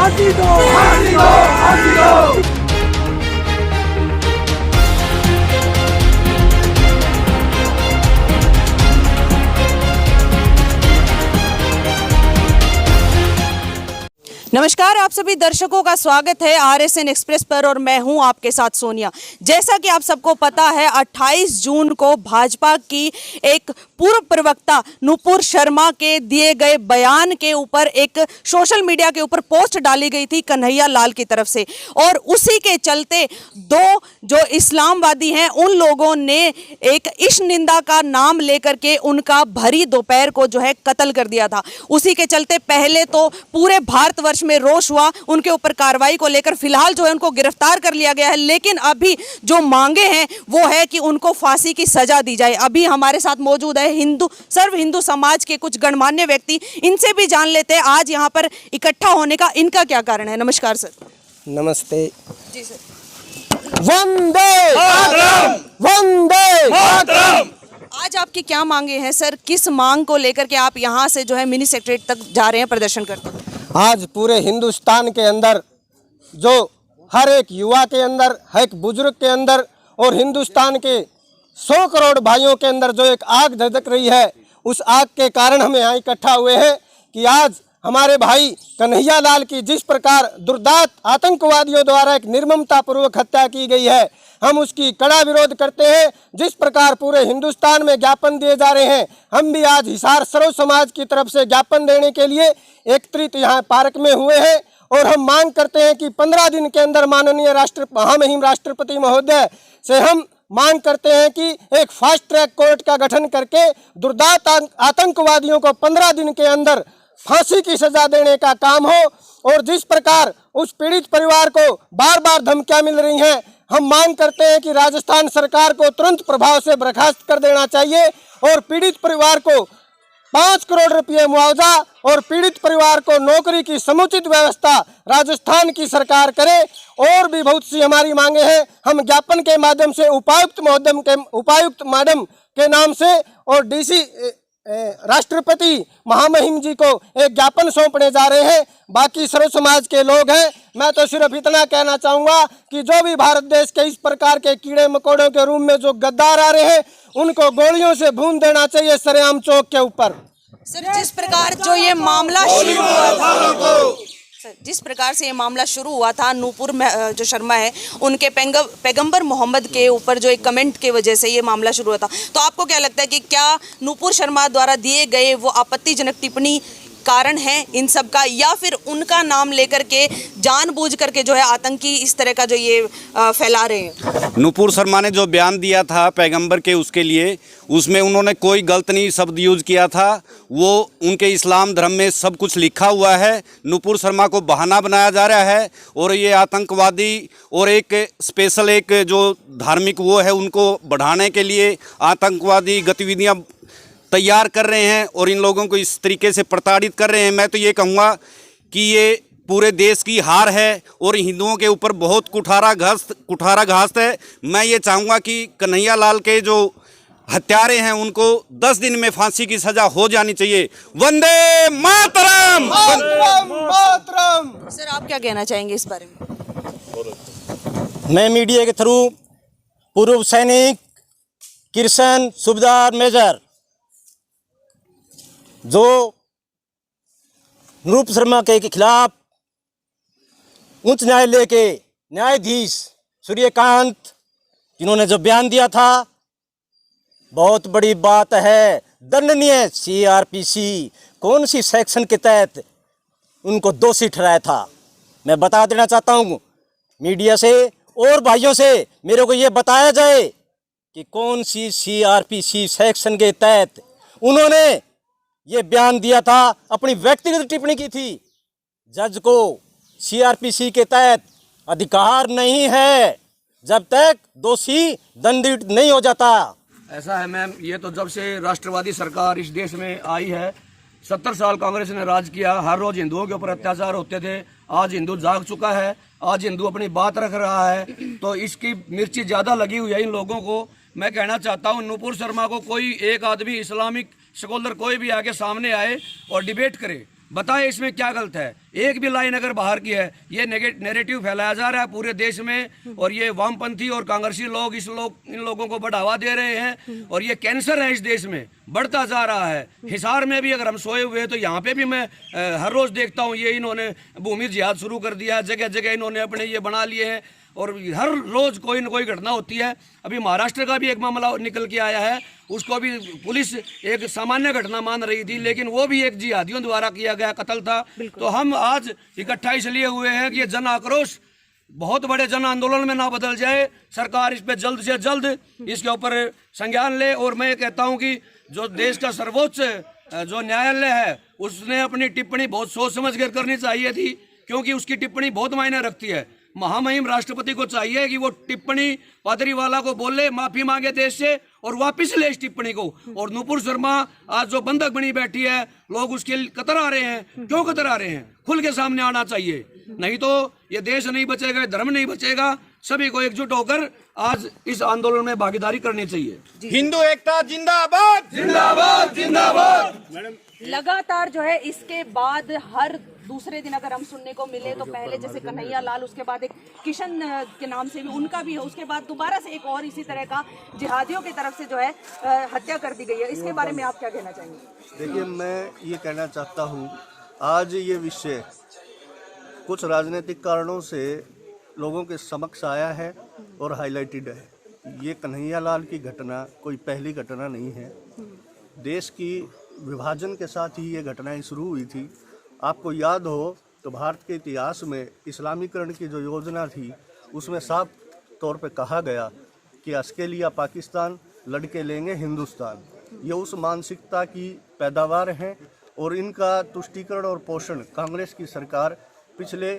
फांसी दो, फांसी दो, फांसी दो। नमस्कार, आप सभी दर्शकों का स्वागत है आरएसएन एक्सप्रेस पर और मैं हूं आपके साथ सोनिया। जैसा कि आप सबको पता है 28 जून को भाजपा की एक पूर्व प्रवक्ता नुपुर शर्मा के दिए गए बयान के ऊपर एक सोशल मीडिया के ऊपर पोस्ट डाली गई थी कन्हैया लाल की तरफ से, और उसी के चलते दो जो इस्लामवादी हैं उन लोगों ने एक इश निंदा का नाम लेकर के उनका भरी दोपहर को जो है कत्ल कर दिया था। उसी के चलते पहले तो पूरे भारतवर्ष में रोष हुआ, उनके ऊपर कार्रवाई को लेकर फिलहाल जो है उनको गिरफ्तार कर लिया गया है, लेकिन अभी जो मांगे हैं वो है कि उनको फांसी की सजा दी जाए। अभी हमारे साथ मौजूद है सर्व हिंदू समाज के कुछ गणमान्य व्यक्ति, इनसे भी जान लेते हैं आज यहाँ पर इकट्ठा होने का इनका क्या कारण है। नमस्कार सर। नमस्ते जी सर। वंदे मातरम, वंदे मातरम। आज आपकी क्या मांगे हैं सर? किस मांग को लेकर के आप यहाँ से जो है मिनी सेक्रेटरीट तक जा रहे हैं प्रदर्शन करते? आज पूरे हिंदुस्तान के अंदर जो हर एक युवा के अंदर, हर एक बुजुर्ग के अंदर और हिंदुस्तान के 100 करोड़ भाइयों के अंदर जो एक आग धधक रही है, उस आग के कारण हम यहाँ इकट्ठा हुए हैं कि आज हमारे भाई कन्हैया लाल की जिस प्रकार दुर्दांत आतंकवादियों द्वारा एक निर्ममतापूर्वक हत्या की गई है, हम उसकी कड़ा विरोध करते हैं। जिस प्रकार पूरे हिंदुस्तान में ज्ञापन दिए जा रहे हैं, हम भी आज हिसार सर्व समाज की तरफ से ज्ञापन देने के लिए एकत्रित यहाँ पार्क में हुए हैं और हम मांग करते हैं कि 15 दिन के अंदर माननीय महामहिम राष्ट्रपति महोदय से हम मांग करते हैं कि एक फास्ट ट्रैक कोर्ट का गठन करके दुर्दांत आतंकवादियों को 15 दिन के अंदर फांसी की सजा देने का काम हो। और जिस प्रकार उस पीड़ित परिवार को बार बार धमकियां मिल रही हैं, हम मांग करते हैं कि राजस्थान सरकार को तुरंत प्रभाव से बर्खास्त कर देना चाहिए और पीड़ित परिवार को 5 करोड़ रुपये मुआवजा और पीड़ित परिवार को नौकरी की समुचित व्यवस्था राजस्थान की सरकार करे। और भी बहुत सी हमारी मांगे हैं। हम ज्ञापन के माध्यम से उपायुक्त मैडम के नाम से और डीसी राष्ट्रपति महामहिम जी को एक ज्ञापन सौंपने जा रहे हैं। बाकी सर्व समाज के लोग हैं। मैं तो सिर्फ इतना कहना चाहूँगा कि जो भी भारत देश के इस प्रकार के कीड़े मकोड़ों के रूप में जो गद्दार आ रहे हैं, उनको गोलियों से भून देना चाहिए सरेआम चौक के ऊपर। सर, जिस प्रकार जो ये मामला शुरू हुआ था, जिस प्रकार से ये मामला शुरू हुआ था, नुपुर जो शर्मा है उनके पैगंबर मोहम्मद के ऊपर जो एक कमेंट के वजह से ये मामला शुरू हुआ था, तो आपको क्या लगता है कि क्या नुपुर शर्मा द्वारा दिए गए वो आपत्तिजनक टिप्पणी कारण है इन सब का, या फिर उनका नाम लेकर के जानबूझ करके जो है आतंकी इस तरह का जो ये फैला रहे हैं? नुपुर शर्मा ने जो बयान दिया था पैगंबर के उसके लिए, उसमें उन्होंने कोई गलत नहीं शब्द यूज किया था। वो उनके इस्लाम धर्म में सब कुछ लिखा हुआ है। नुपुर शर्मा को बहाना बनाया जा रहा है और ये आतंकवादी और एक स्पेशल एक जो धार्मिक वो है उनको बढ़ाने के लिए आतंकवादी गतिविधियाँ तैयार कर रहे हैं और इन लोगों को इस तरीके से प्रताड़ित कर रहे हैं। मैं तो ये कहूँगा कि ये पूरे देश की हार है और हिंदुओं के ऊपर बहुत कुठाराघात है। मैं ये चाहूँगा कि कन्हैया लाल के जो हत्यारे हैं उनको 10 दिन में फांसी की सजा हो जानी चाहिए। वंदे मातरम, मातरम, मातरम। सर, आप क्या कहना चाहेंगे इस बारे में? मैं मीडिया के थ्रू पूर्व सैनिक किशन सूबेदार मेजर जो नुपुर शर्मा के खिलाफ उच्च न्यायालय के न्यायाधीश सूर्यकांत जिन्होंने जो बयान दिया था, बहुत बड़ी बात है, दंडनीय। सीआरपीसी कौन सी सेक्शन के तहत उनको दोषी ठहराया था? मैं बता देना चाहता हूँ मीडिया से और भाइयों से, मेरे को ये बताया जाए कि कौन सी सीआरपीसी सेक्शन के तहत उन्होंने ये बयान दिया था, अपनी व्यक्तिगत टिप्पणी की थी। जज को सीआरपीसी के तहत अधिकार नहीं है जब तक दोषी दंडित नहीं हो जाता। ऐसा है मैम, ये तो जब से राष्ट्रवादी सरकार इस देश में आई है, 70 साल कांग्रेस ने राज किया, हर रोज हिंदुओं के ऊपर अत्याचार होते थे। आज हिंदू जाग चुका है, आज हिंदू अपनी बात रख रहा है, तो इसकी मिर्ची ज़्यादा लगी हुई है इन लोगों को। मैं कहना चाहता हूँ नुपुर शर्मा को कोई एक आदमी इस्लामिक स्कॉलर कोई भी आके सामने आए और डिबेट करे, बताएं इसमें क्या गलत है। एक भी लाइन अगर बाहर की है, ये नेगेटिव फैलाया जा रहा है पूरे देश में, और ये वामपंथी और कांग्रेसी लोग इन लोगों को बढ़ावा दे रहे हैं, और ये कैंसर है इस देश में, बढ़ता जा रहा है। हिसार में भी अगर हम सोए हुए हैं तो यहाँ पे भी मैं हर रोज देखता हूँ ये इन्होंने भूमि जिहाद शुरू कर दिया, जगह जगह इन्होंने अपने ये बना लिए हैं, और हर रोज कोई न कोई घटना होती है। अभी महाराष्ट्र का भी एक मामला निकल के आया है, उसको भी पुलिस एक सामान्य घटना मान रही थी, लेकिन वो भी एक जिहादियों द्वारा किया गया कत्ल था। तो हम आज इकट्ठा इसलिए हुए हैं कि ये जन आक्रोश बहुत बड़े जन आंदोलन में ना बदल जाए। सरकार इस पे जल्द से जल्द इसके ऊपर संज्ञान ले। और मैं कहता हूँ कि जो देश का सर्वोच्च जो न्यायालय है, उसने अपनी टिप्पणी बहुत सोच समझ कर करनी चाहिए थी, क्योंकि उसकी टिप्पणी बहुत मायने रखती है। महामहिम राष्ट्रपति को चाहिए कि वो टिप्पणी पादरीवाला को बोले, माफी मांगे देश से और वापस ले इस टिप्पणी को। और नुपुर शर्मा आज जो बंधक बनी बैठी है, लोग उसके कतर आ रहे हैं। क्यों कतर आ रहे हैं? खुल के सामने आना चाहिए, नहीं तो ये देश नहीं बचेगा, धर्म नहीं बचेगा। सभी को एकजुट होकर आज इस आंदोलन में भागीदारी करनी चाहिए। हिंदू एकता जिंदाबाद जिंदाबाद जिंदाबाद। लगातार जो है इसके बाद हर दूसरे दिन अगर हम सुनने को मिले तो पहले जैसे कन्हैया लाल, उसके बाद एक किशन के नाम से भी उनका भी है, उसके बाद दोबारा से एक और इसी तरह का जिहादियों की तरफ से जो है हत्या कर दी गई है। इसके बारे में आप क्या कहना चाहेंगे? देखिए, मैं ये कहना चाहता हूँ, आज ये विषय कुछ राजनीतिक कारणों से लोगों के समक्ष आया है और हाईलाइटेड है। ये कन्हैया लाल की घटना कोई पहली घटना नहीं है। देश की विभाजन के साथ ही ये घटनाएं शुरू हुई थी। आपको याद हो तो भारत के इतिहास में इस्लामीकरण की जो योजना थी, उसमें साफ तौर पे कहा गया कि अस्केलिया पाकिस्तान, लड़के लेंगे हिंदुस्तान। ये उस मानसिकता की पैदावार हैं और इनका तुष्टीकरण और पोषण कांग्रेस की सरकार पिछले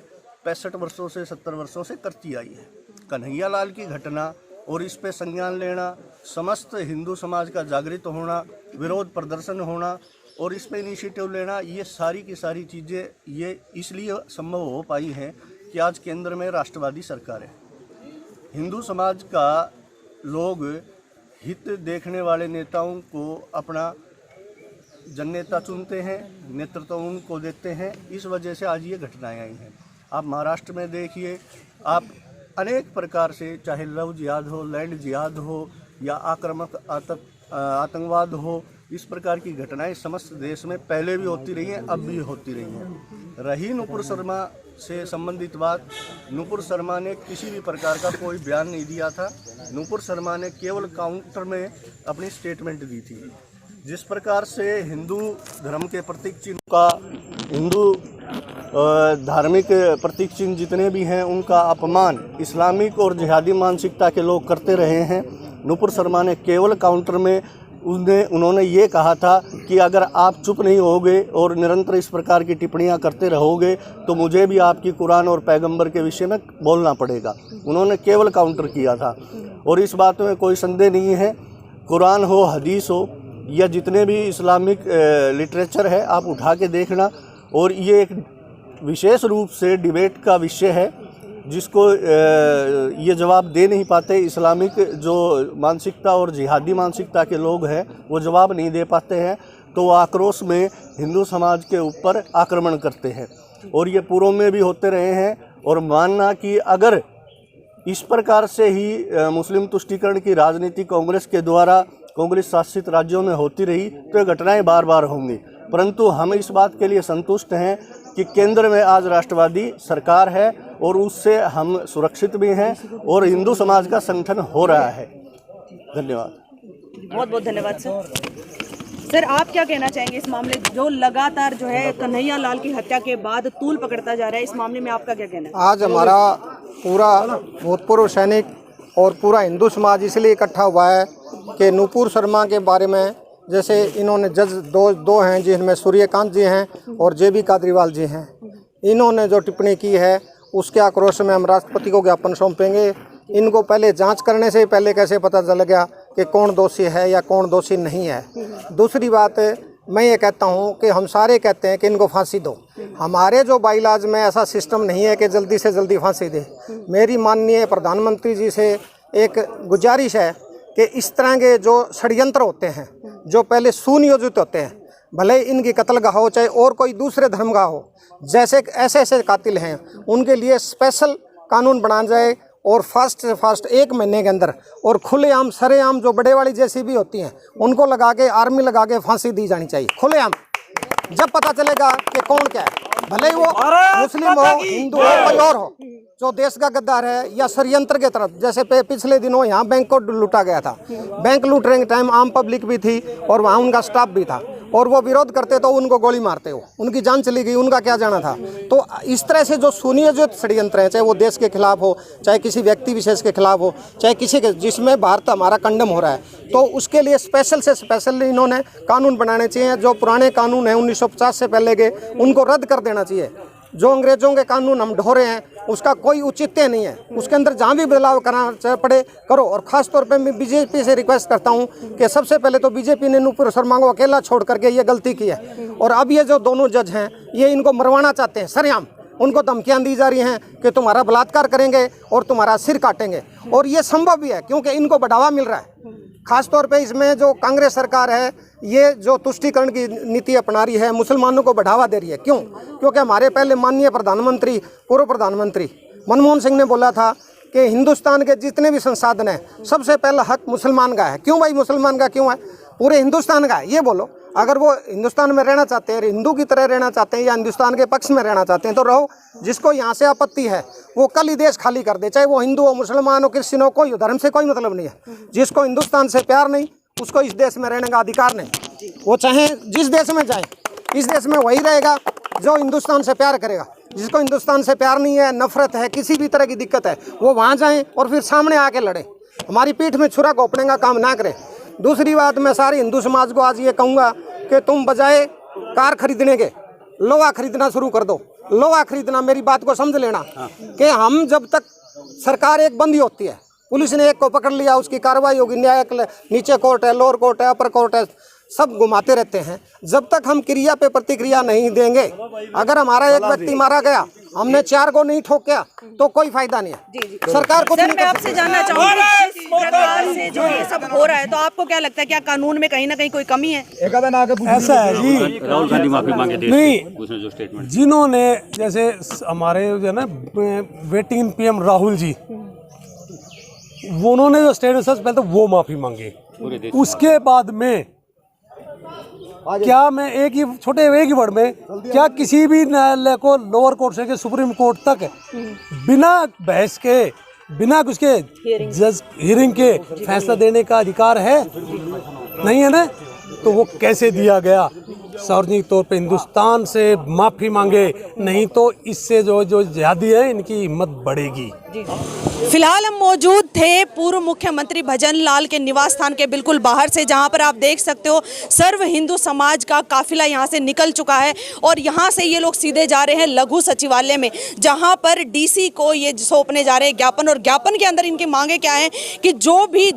65 वर्षों से 70 वर्षों से करती आई है। कन्हैया लाल की घटना और इस पे संज्ञान लेना, समस्त हिंदू समाज का जागृत होना, विरोध प्रदर्शन होना और इस पे इनिशिएटिव लेना, ये सारी की सारी चीज़ें ये इसलिए संभव हो पाई हैं कि आज केंद्र में राष्ट्रवादी सरकार है। हिंदू समाज का लोग हित देखने वाले नेताओं को अपना जननेता चुनते हैं, नेतृत्व उनको देते हैं। इस वजह से आज ये घटनाएं आई हैं। आप महाराष्ट्र में देखिए, आप अनेक प्रकार से, चाहे लव जिहाद हो, लैंड जिहाद हो या आक्रामक आतंकवाद हो, इस प्रकार की घटनाएं समस्त देश में पहले भी होती रही हैं, अब भी होती रही हैं। रही नुपुर शर्मा से संबंधित बात, नुपुर शर्मा ने किसी भी प्रकार का कोई बयान नहीं दिया था। नुपुर शर्मा ने केवल काउंटर में अपनी स्टेटमेंट दी थी। जिस प्रकार से हिंदू धर्म के प्रतीक चिन्ह का, हिंदू धार्मिक प्रतीक चिन्ह जितने भी हैं, उनका अपमान इस्लामिक और जिहादी मानसिकता के लोग करते रहे हैं। नुपुर शर्मा ने केवल काउंटर में उन्होंने ये कहा था कि अगर आप चुप नहीं होगे और निरंतर इस प्रकार की टिप्पणियां करते रहोगे तो मुझे भी आपकी कुरान और पैगंबर के विषय में बोलना पड़ेगा। उन्होंने केवल काउंटर किया था और इस बात में कोई संदेह नहीं है। कुरान हो, हदीस हो या जितने भी इस्लामिक लिटरेचर है, आप उठा के देखना, और ये एक विशेष रूप से डिबेट का विषय है जिसको ये जवाब दे नहीं पाते। इस्लामिक जो मानसिकता और जिहादी मानसिकता के लोग हैं वो जवाब नहीं दे पाते हैं, तो आक्रोश में हिंदू समाज के ऊपर आक्रमण करते हैं और ये पूर्व में भी होते रहे हैं। और मानना कि अगर इस प्रकार से ही मुस्लिम तुष्टीकरण की राजनीति कांग्रेस के द्वारा कांग्रेस शासित राज्यों में होती रही तो ये घटनाएं बार बार होंगी। परंतु हम इस बात के लिए संतुष्ट हैं कि केंद्र में आज राष्ट्रवादी सरकार है और उससे हम सुरक्षित भी हैं और हिंदू समाज का संगठन हो रहा है। धन्यवाद। बहुत बहुत धन्यवाद सर। सर, आप क्या कहना चाहेंगे इस मामले जो लगातार जो है कन्हैया लाल की हत्या के बाद तूल पकड़ता जा रहा है, इस मामले में आपका क्या कहना है? आज हमारा पूरा भूतपूर्व सैनिक और पूरा हिंदू समाज इसलिए इकट्ठा हुआ है कि नुपुर शर्मा के बारे में, जैसे इन्होंने जज दो हैं जिनमें सूर्यकांत जी हैं और JB कादरीवाल जी हैं, इन्होंने जो टिप्पणी की है उसके आक्रोश में हम राष्ट्रपति को ज्ञापन सौंपेंगे। इनको पहले जांच करने से पहले कैसे पता चल गया कि कौन दोषी है या कौन दोषी नहीं है। दूसरी बात, मैं ये कहता हूँ कि हम सारे कहते हैं कि इनको फांसी दो। हमारे जो बाइलाज में ऐसा सिस्टम नहीं है कि जल्दी से जल्दी फांसी दे। मेरी माननीय प्रधानमंत्री जी से एक गुजारिश है कि इस तरह के जो षड्यंत्र होते हैं, जो पहले सुनियोजित होते हैं, भले इनकी कत्लगाह हो चाहे और कोई दूसरे धर्म का हो, जैसे ऐसे ऐसे कातिल हैं उनके लिए स्पेशल कानून बनाया जाए और फास्ट से फास्ट 1 महीने के अंदर, और खुलेआम सरेआम जो बड़े वाली जैसी भी होती हैं उनको लगा के, आर्मी लगा के फांसी दी जानी चाहिए खुलेआम। जब पता चलेगा कि कौन क्या है, भले ही वो मुस्लिम हो, हिंदू हो, कोई और हो, जो देश का गद्दार है या षड्यंत्र के तरफ, जैसे पिछले दिनों यहाँ बैंक को लूटा गया था। बैंक लूटने के टाइम आम पब्लिक भी थी और वहाँ उनका स्टाफ भी था, और वो विरोध करते तो उनको गोली मारते हो, उनकी जान चली गई, उनका क्या जाना था। तो इस तरह से जो सुनियोजित षड्यंत्र हैं, चाहे वो देश के खिलाफ हो, चाहे किसी व्यक्ति विशेष के खिलाफ हो, चाहे किसी के, जिसमें भारत हमारा कंडम हो रहा है, तो उसके लिए स्पेशल से स्पेशल इन्होंने कानून बनाने चाहिए। जो पुराने कानून हैं 1950 से पहले के, उनको रद्द कर देना चाहिए। जो अंग्रेजों के कानून हम ढो रहे हैं उसका कोई औचित्य नहीं है, उसके अंदर जहाँ भी बदलाव करना पड़े करो। और ख़ास तौर पे मैं बीजेपी से रिक्वेस्ट करता हूँ कि सबसे पहले तो बीजेपी ने नुपुर शर्मा को अकेला छोड़ करके ये गलती की है, और अब ये जो दोनों जज हैं ये इनको मरवाना चाहते हैं सरेआम। उनको धमकियाँ दी जा रही हैं कि तुम्हारा बलात्कार करेंगे और तुम्हारा सिर काटेंगे, और ये संभव भी है क्योंकि इनको बढ़ावा मिल रहा है। खास तौर पे इसमें जो कांग्रेस सरकार है ये जो तुष्टीकरण की नीति अपना रही है, मुसलमानों को बढ़ावा दे रही है। क्यों? क्योंकि हमारे पहले माननीय प्रधानमंत्री, पूर्व प्रधानमंत्री मनमोहन सिंह ने बोला था कि हिंदुस्तान के जितने भी संसाधन हैं सबसे पहला हक मुसलमान का है। क्यों भाई मुसलमान का क्यों है? पूरे हिंदुस्तान का है। ये बोलो, अगर वो हिंदुस्तान में रहना चाहते हैं, हिंदू की तरह रहना चाहते हैं या हिंदुस्तान के पक्ष में रहना चाहते हैं तो रहो। जिसको यहाँ से आपत्ति है वो कल ही देश खाली कर दे, चाहे वो हिंदू हो, मुसलमान हो, क्रिश्चियन हो, कोई धर्म से कोई मतलब नहीं है। जिसको हिंदुस्तान से प्यार नहीं उसको इस देश में रहने का अधिकार नहीं। वो चाहे जिस देश में जाए, इस देश में वही रहेगा जो हिंदुस्तान से प्यार करेगा। जिसको हिंदुस्तान से प्यार नहीं है, नफरत है, किसी भी तरह की दिक्कत है, वो वहाँ जाएं और फिर सामने आके लड़े। हमारी पीठ में छुरा घोंपने का काम ना करें। दूसरी बात, मैं सारी हिंदू समाज को आज ये कहूँगा कि तुम बजाय कार खरीदने के लोहा खरीदना शुरू कर दो। लोहा खरीदना, मेरी बात को समझ लेना कि हम जब तक सरकार एक बंदी होती है, पुलिस ने एक को पकड़ लिया, उसकी कार्रवाई होगी, न्यायिक नीचे कोर्ट है, लोअर कोर्ट है, अपर कोर्ट है, सब घुमाते रहते हैं। जब तक हम क्रिया पे प्रतिक्रिया नहीं देंगे, अगर हमारा एक व्यक्ति मारा गया, हमने 4 को नहीं ठोका तो कोई फायदा नहीं है। सरकार को सर, मैं आपसे जानना चाहूंगी, जिस प्रकार से जो ये सब हो रहा है तो आपको क्या लगता है, क्या कानून में कहीं ना कहीं कोई कमी है? ऐसा है जी, राहुल गांधी माफी मांगे नहीं, उसने जो स्टेटमेंट जिन्होंने जैसे हमारे जो है ना वेटिंग पीएम राहुल जी, उन्होंने जो स्टेटमेंट सबसे पहले तो वो माफी मांगे। उसके बाद में क्या मैं एक ही वर्ड में, क्या किसी भी न्यायालय को लोअर कोर्ट से सुप्रीम कोर्ट तक बिना बहस के, बिना उसके जज हियरिंग के फैसला देने का अधिकार है? नहीं है ना। तो वो कैसे दिया गया? सार्वजनिक तौर पे हिंदुस्तान से माफ़ी मांगे, नहीं तो इससे जो जिहादी है इनकी हिम्मत बढ़ेगी। फिलहाल हम मौजूद थे पूर्व मुख्यमंत्री भजन लाल के निवास स्थान के बिल्कुल बाहर से, जहां पर आप देख सकते हो सर्व हिंदू समाज का काफिला यहां से निकल चुका है और यहां से ये लोग सीधे जा रहे हैं लघु सचिवालय में, जहां पर डीसी को ये सौंपने जा रहे हैं ज्ञापन। और ज्ञापन के अंदर इनकी मांगे क्या है कि जो भी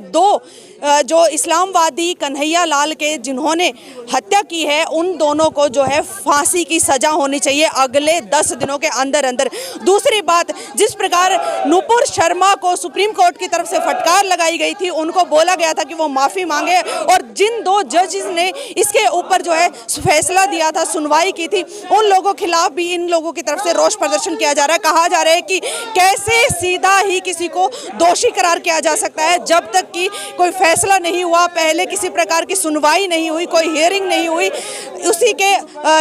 जो इस्लामवादी कन्हैया लाल के जिन्होंने हत्या की है, उन दोनों को जो है फांसी की सजा होनी चाहिए अगले 10 दिनों के अंदर अंदर। दूसरी बात, जिस प्रकार नुपुर शर्मा को सुप्रीम कोर्ट की तरफ से फटकार लगाई गई थी, उनको बोला गया था कि वो माफ़ी मांगे, और जिन 2 जजेस ने इसके ऊपर जो है फैसला दिया था, सुनवाई की थी, उन लोगों के खिलाफ भी इन लोगों की तरफ से रोष प्रदर्शन किया जा रहा है। कहा जा रहा है कि कैसे सीधा ही किसी को दोषी करार किया जा सकता है जब तक कि कोई फैसला नहीं हुआ, पहले किसी प्रकार की सुनवाई नहीं हुई, कोई हियरिंग नहीं हुई। उसी के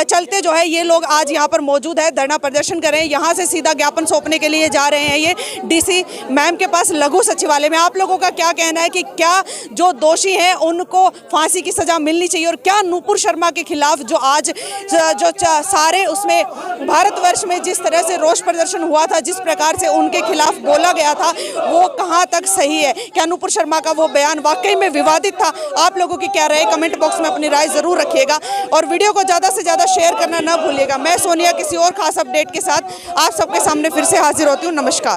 चलते जो है ये लोग आज यहाँ पर मौजूद है, धरना प्रदर्शन कर रहे हैं। यहाँ से सीधा ज्ञापन सौंपने के लिए जा रहे हैं ये डीसी मैम के पास लघु सचिवालय में। आप लोगों का क्या कहना है कि क्या जो दोषी हैं उनको फांसी की सजा मिलनी चाहिए, और क्या नुपुर शर्मा के खिलाफ जो आज जो सारे उसमें भारतवर्ष में जिस तरह से रोष प्रदर्शन हुआ था, जिस प्रकार से उनके खिलाफ बोला गया था, वो कहाँ तक सही है? क्या नुपुर शर्मा का वो बयान वाकई में विवादित था? आप लोगों की क्या राय, कमेंट बॉक्स में अपनी राय जरूर रखिएगा और वीडियो को ज़्यादा से ज़्यादा शेयर करना ना भूलिएगा। मैं सोनिया किसी और खास अपडेट के साथ आप सबके सामने फिर से हाजिर होती हूँ। नमस्कार।